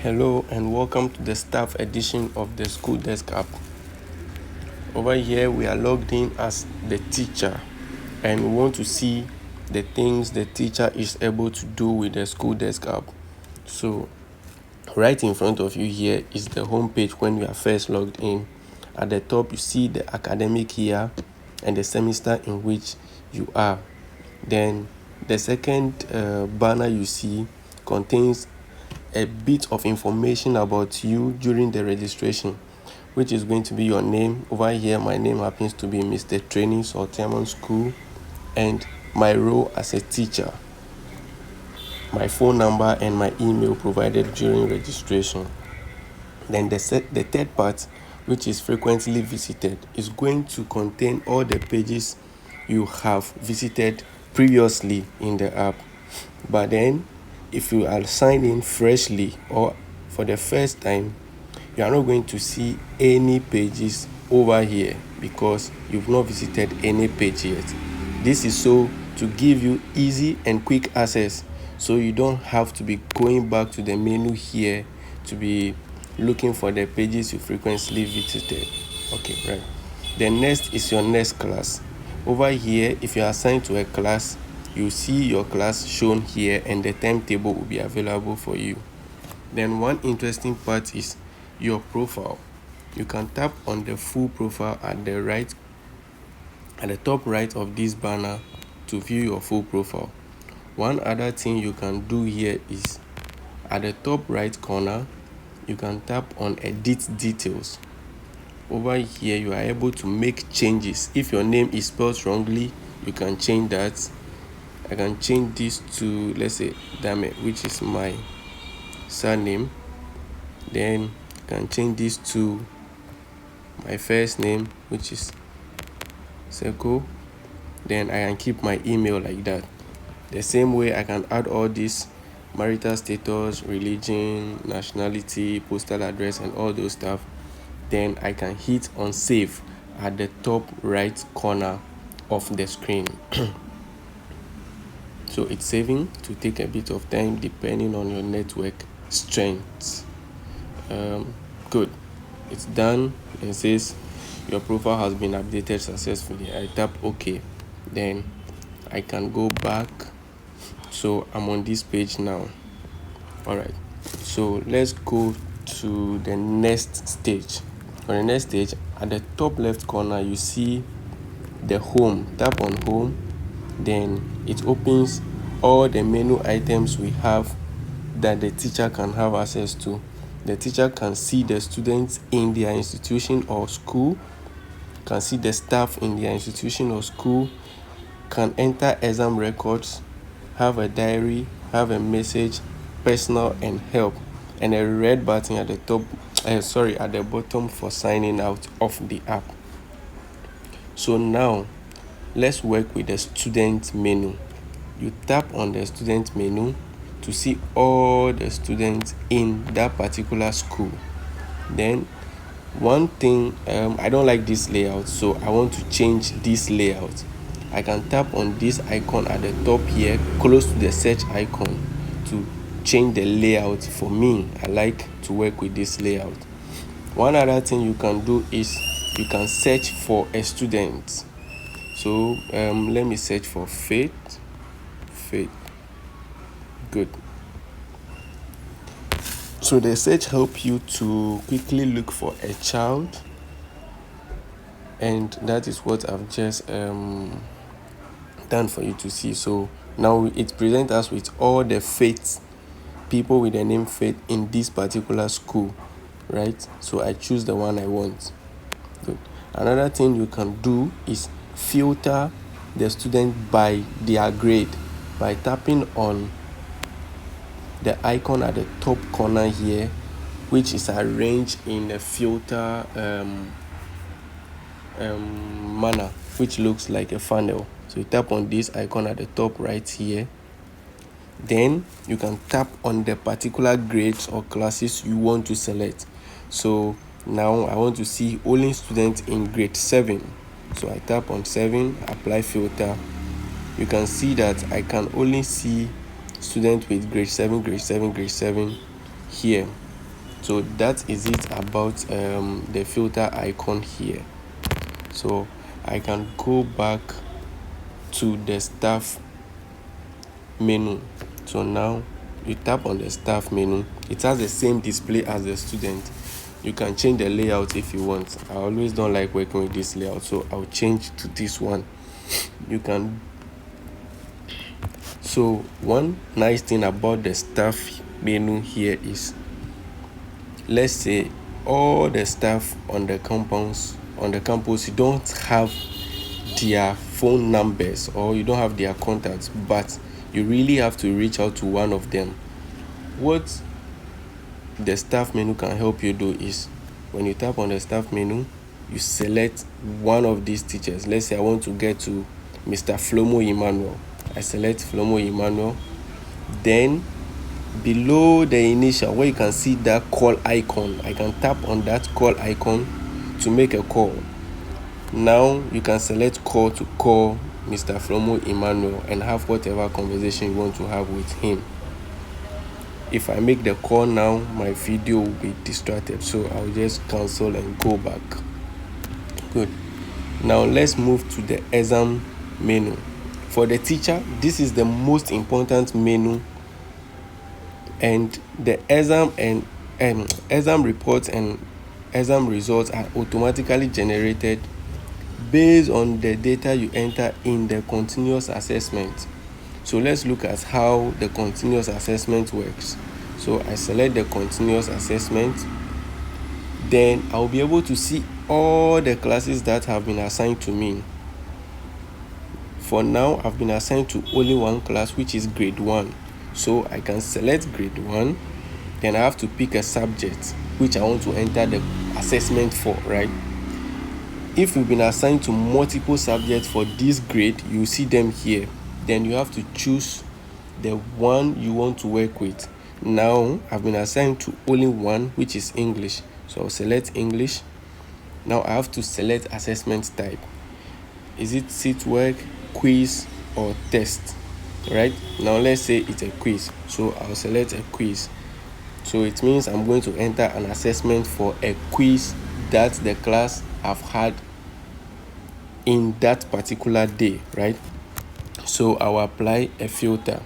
Hello and welcome to the staff edition of the School Desk app. Over here we are logged in as the teacher and we want to see the things the teacher is able to do with the School Desk app. So right in front of you here is the home page when you are first logged in. At the top you see the academic year and the semester in which you are. Then the second banner you see contains a bit of information about you during the registration, which is going to be your name. Over here, my name happens to be Mr. Training Sultan School, and my role as a teacher, my phone number, and my email provided during registration. Then the third part, which is frequently visited, is going to contain all the pages you have visited previously in the app. But then, if you are signed in freshly or for the first time, you are not going to see any pages over here because you've not visited any page yet. This is so to give you easy and quick access, so you don't have to be going back to the menu here to be looking for the pages you frequently visited. Okay, right. The next is your next class. Over here, if you are assigned to a class, you see your class shown here and the timetable will be available for you. Then one interesting part is your profile. You can tap on the full profile at the top right of this banner to view your full profile. One other thing you can do here is at the top right corner, you can tap on edit details. Over here, you are able to make changes. If your name is spelled wrongly, you can change that. I can change this to, let's say, Dame, which is my surname. Then I can change this to my first name, which is Seko. Then I can keep my email like that. The same way I can add all this: marital status, religion, nationality, postal address, and all those stuff. Then I can hit on save at the top right corner of the screen. So it's saving to take a bit of time depending on your network strength. Good. It's done. It says your profile has been updated successfully. I tap OK. Then I can go back. So I'm on this page now. All right. So let's go to the next stage. For the next stage, at the top left corner, you see the home. Tap on home. Then it opens all the menu items we have that the teacher can have access to. The teacher can see the students in their institution or school, can see the staff in their institution or school, can enter exam records, have a diary, have a message, personal, and help, and a red button at the at the bottom for signing out of the app. So now let's work with the student menu. You tap on the student menu to see all the students in that particular school. Then one thing, I don't like this layout, so I want to change this layout. I can tap on this icon at the top here, close to the search icon, to change the layout. For me, I like to work with this layout. One other thing you can do is you can search for a student. So let me search for Faith. Good. So the search helps you to quickly look for a child, and that is what I've just done for you to see. So now it presents us with all the Faith, people with the name Faith in this particular school, right? So I choose the one I want. Good. Another thing you can do is filter the student by their grade by tapping on the icon at the top corner here, which is arranged in a filter manner, which looks like a funnel. So you tap on this icon at the top right here. Then you can tap on the particular grades or classes you want to select. So now I want to see only students in grade 7. So I tap on 7, apply filter. You can see that I can only see students with grade 7 here. So that is it about the filter icon here. So I can go back to the staff menu. So now you tap on the staff menu. It has the same display as the student. You can change the layout if you want. I always don't like working with this layout, so I'll change to this one. You can. So one nice thing about the staff menu here is, let's say all the staff on the campus, you don't have their phone numbers or you don't have their contacts, but you really have to reach out to one of them. What the staff menu can help you do is, when you tap on the staff menu, you select one of these teachers. Let's say I want to get to Mr. Flomo Emmanuel. I select Flomo Emmanuel. Then below the initial, where you can see that call icon, I can tap on that call icon to make a call. Now you can select call to call Mr. Flomo Emmanuel and have whatever conversation you want to have with him. If I make the call now, my video will be distracted, so I'll just cancel and go back. Good. Now let's move to the exam menu. For the teacher, this is the most important menu, and the exam and exam reports and exam results are automatically generated based on the data you enter in the continuous assessment. So let's look at how the continuous assessment works. So I select the continuous assessment. Then I'll be able to see all the classes that have been assigned to me. For now, I've been assigned to only one class, which is grade 1. So I can select grade 1. Then I have to pick a subject which I want to enter the assessment for, right? If you've been assigned to multiple subjects for this grade, you see them here. Then you have to choose the one you want to work with. Now I've been assigned to only one, which is English. So I'll select English. Now I have to select assessment type. Is it sit work, quiz, or test? Right? Now let's say it's a quiz. So I'll select a quiz. So it means I'm going to enter an assessment for a quiz that the class have had in that particular day, right? So I'll apply a filter.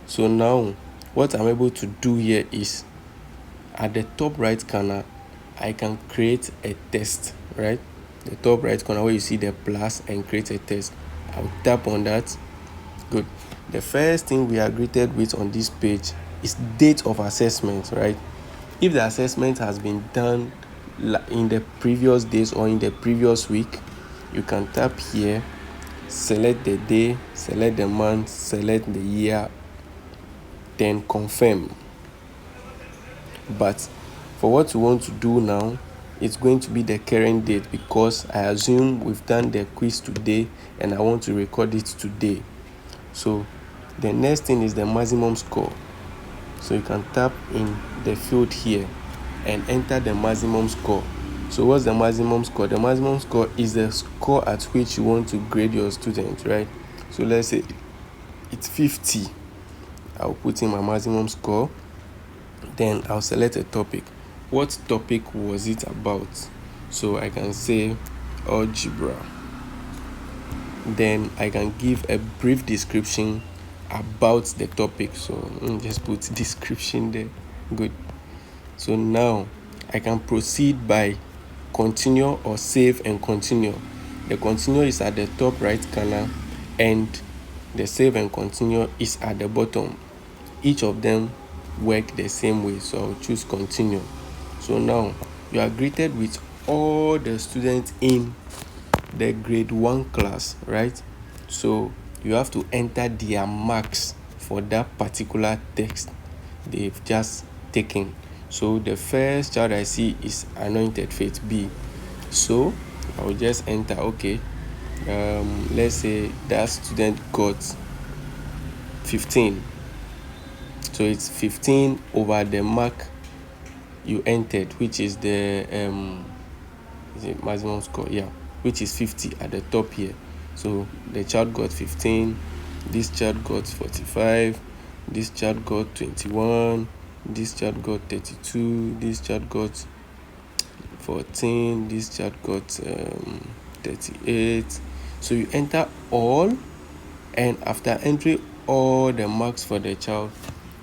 So now what I'm able to do here is, at the top right corner, I can create a test, right? The top right corner where you see the plus and create a test. I'll tap on that. Good. The first thing we are greeted with on this page is date of assessment, right? If the assessment has been done in the previous days or in the previous week, you can tap here, select the day, select the month, select the year, then confirm. But for what we want to do now, it's going to be the current date, because I assume we've done the quiz today and I want to record it today. So the next thing is the maximum score. So you can tap in the field here and enter the maximum score. So what's the maximum score? The maximum score is the score at which you want to grade your student, right? So let's say it's 50. I'll put in my maximum score. Then I'll select a topic. What topic was it about? So I can say algebra. Then I can give a brief description about the topic. So just put description there. Good. So now I can proceed by continue or save and continue. The continue is at the top right corner and the save and continue is at the bottom. Each of them work the same way, so I'll choose continue. So now you are greeted with all the students in the grade 1 class, right? So you have to enter their marks for that particular text they've just taken. So the first child I see is Anointed Faith B. So I'll just enter, okay, let's say that student got 15. So it's 15 over the mark you entered, which is the is it maximum score? Yeah, which is 50 at the top here. So the child got 15, this child got 45, this child got 21, this child got 32, this child got 14, this child got 38. So you enter all, and after entering all the marks for the child,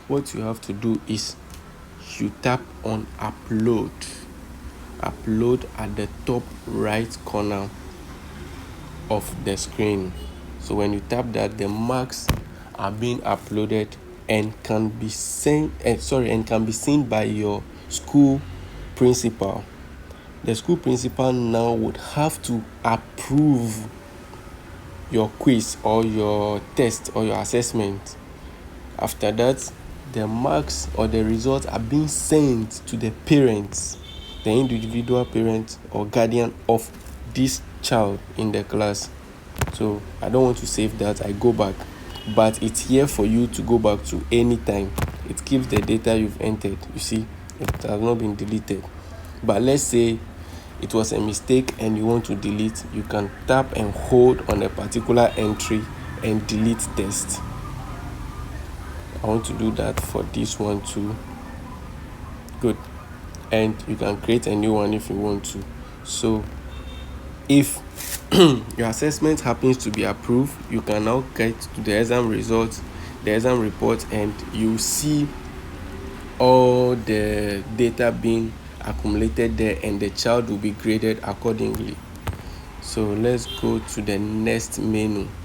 what you have to do is you tap on upload at the top right corner of the screen. So when you tap that, the marks are being uploaded and can be seen by your school principal. The school principal now would have to approve your quiz or your test or your assessment. After that, the marks or the results are being sent to the parents, the individual parent or guardian of this child in the class. So I don't want to save that, I go back, but it's here for you to go back to anytime. It keeps the data you've entered. You see, it has not been deleted. But let's say it was a mistake and you want to delete, you can tap and hold on a particular entry and delete test. I want to do that for this one too. Good. And you can create a new one if you want to. So if your assessment happens to be approved, you can now get to the exam results, the exam report, and you see all the data being accumulated there, and the child will be graded accordingly. So let's go to the next menu.